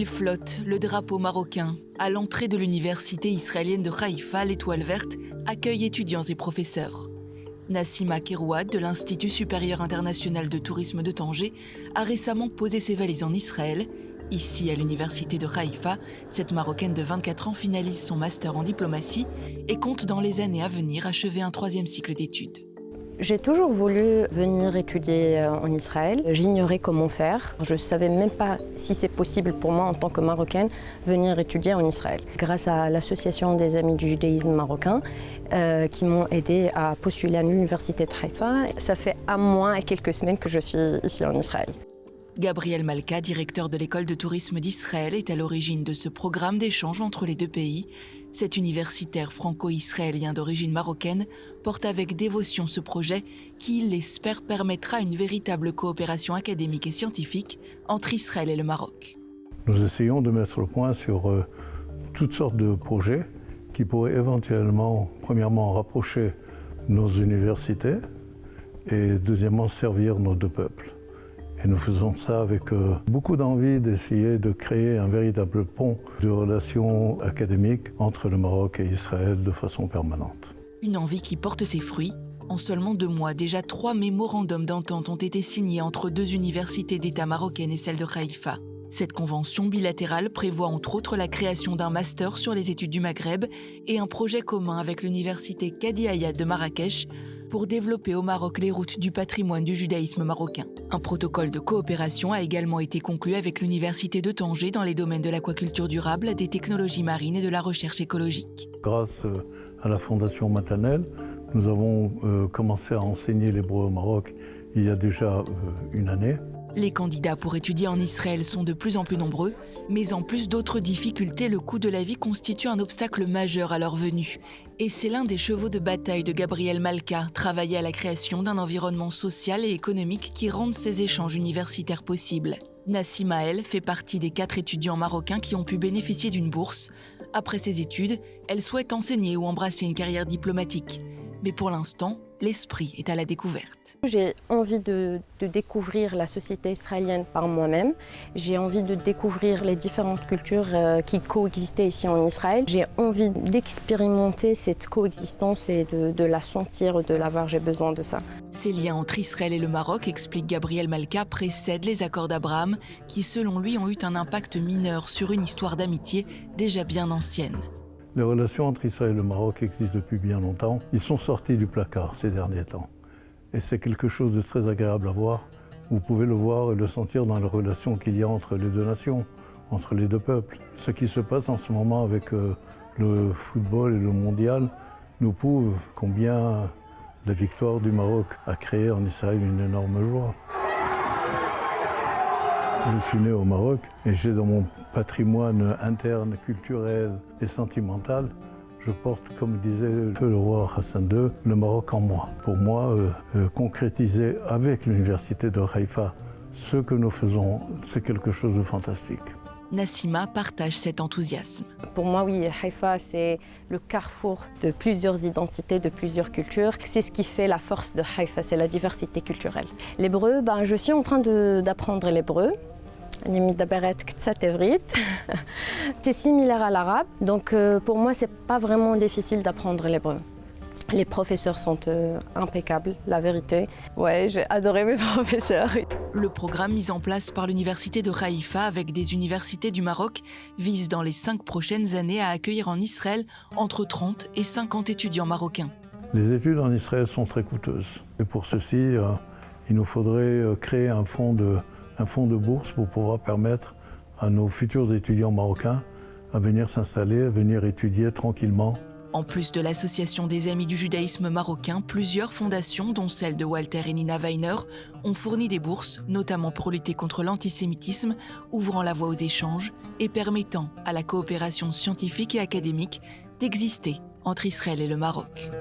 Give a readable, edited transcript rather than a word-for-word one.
Il flotte, le drapeau marocain. À l'entrée de l'université israélienne de Haïfa, l'Étoile verte accueille étudiants et professeurs. Nassima Kerouad de l'Institut supérieur international de tourisme de Tanger a récemment posé ses valises en Israël. Ici, à l'université de Haïfa, cette Marocaine de 24 ans finalise son master en diplomatie et compte dans les années à venir achever un 3e cycle d'études. J'ai toujours voulu venir étudier en Israël. J'ignorais comment faire. Je ne savais même pas si c'est possible pour moi en tant que Marocaine venir étudier en Israël. Grâce à l'association des Amis du judaïsme marocain qui m'ont aidé à postuler à l'université de Haïfa, ça fait 1 mois et quelques semaines que je suis ici en Israël. Gabriel Malka, directeur de l'école de tourisme d'Israël, est à l'origine de ce programme d'échange entre les deux pays. Cet universitaire franco-israélien d'origine marocaine porte avec dévotion ce projet qui, il l'espère, permettra une véritable coopération académique et scientifique entre Israël et le Maroc. Nous essayons de mettre le point sur toutes sortes de projets qui pourraient éventuellement, premièrement, rapprocher nos universités et deuxièmement, servir nos deux peuples. Et nous faisons ça avec beaucoup d'envie d'essayer de créer un véritable pont de relations académiques entre le Maroc et Israël de façon permanente. Une envie qui porte ses fruits. En seulement 2 mois, déjà 3 mémorandums d'entente ont été signés entre 2 universités d'État marocaines et celle de Haïfa. Cette convention bilatérale prévoit entre autres la création d'un master sur les études du Maghreb et un projet commun avec l'université Kadi Hayat de Marrakech pour développer au Maroc les routes du patrimoine du judaïsme marocain. Un protocole de coopération a également été conclu avec l'université de Tanger dans les domaines de l'aquaculture durable, des technologies marines et de la recherche écologique. Grâce à la Fondation Maternelle, nous avons commencé à enseigner l'hébreu au Maroc il y a déjà 1 année. Les candidats pour étudier en Israël sont de plus en plus nombreux, mais en plus d'autres difficultés, le coût de la vie constitue un obstacle majeur à leur venue. Et c'est l'un des chevaux de bataille de Gabriel Malka, travailler à la création d'un environnement social et économique qui rende ces échanges universitaires possibles. Nassima, elle, fait partie des 4 étudiants marocains qui ont pu bénéficier d'une bourse. Après ses études, elle souhaite enseigner ou embrasser une carrière diplomatique. Mais pour l'instant, l'esprit est à la découverte. J'ai envie de découvrir la société israélienne par moi-même. J'ai envie de découvrir les différentes cultures qui coexistaient ici en Israël. J'ai envie d'expérimenter cette coexistence et de la sentir, de la voir. J'ai besoin de ça. Ces liens entre Israël et le Maroc, explique Gabriel Malka, précèdent les accords d'Abraham qui, selon lui, ont eu un impact mineur sur une histoire d'amitié déjà bien ancienne. Les relations entre Israël et le Maroc existent depuis bien longtemps. Ils sont sortis du placard ces derniers temps. Et c'est quelque chose de très agréable à voir. Vous pouvez le voir et le sentir dans les relations qu'il y a entre les 2 nations, entre les 2 peuples. Ce qui se passe en ce moment avec le football et le mondial nous prouve combien la victoire du Maroc a créé en Israël une énorme joie. Je suis né au Maroc et j'ai dans mon patrimoine interne, culturel et sentimental, je porte, comme disait le roi Hassan II, le Maroc en moi. Pour moi, concrétiser avec l'université de Haïfa ce que nous faisons, c'est quelque chose de fantastique. Nassima partage cet enthousiasme. Pour moi, oui, Haïfa, c'est le carrefour de plusieurs identités, de plusieurs cultures. C'est ce qui fait la force de Haïfa, c'est la diversité culturelle. L'hébreu, je suis en train d'apprendre l'hébreu. C'est similaire à l'arabe, donc pour moi, c'est pas vraiment difficile d'apprendre l'hébreu. Les professeurs sont impeccables, la vérité. Ouais, j'ai adoré mes professeurs. Le programme mis en place par l'université de Haïfa avec des universités du Maroc vise dans les 5 prochaines années à accueillir en Israël entre 30 et 50 étudiants marocains. Les études en Israël sont très coûteuses. Et pour ceci, il nous faudrait créer un fonds de bourse pour pouvoir permettre à nos futurs étudiants marocains à venir s'installer, à venir étudier tranquillement. En plus de l'Association des Amis du judaïsme marocain, plusieurs fondations, dont celle de Walter et Nina Weiner, ont fourni des bourses, notamment pour lutter contre l'antisémitisme, ouvrant la voie aux échanges et permettant à la coopération scientifique et académique d'exister entre Israël et le Maroc.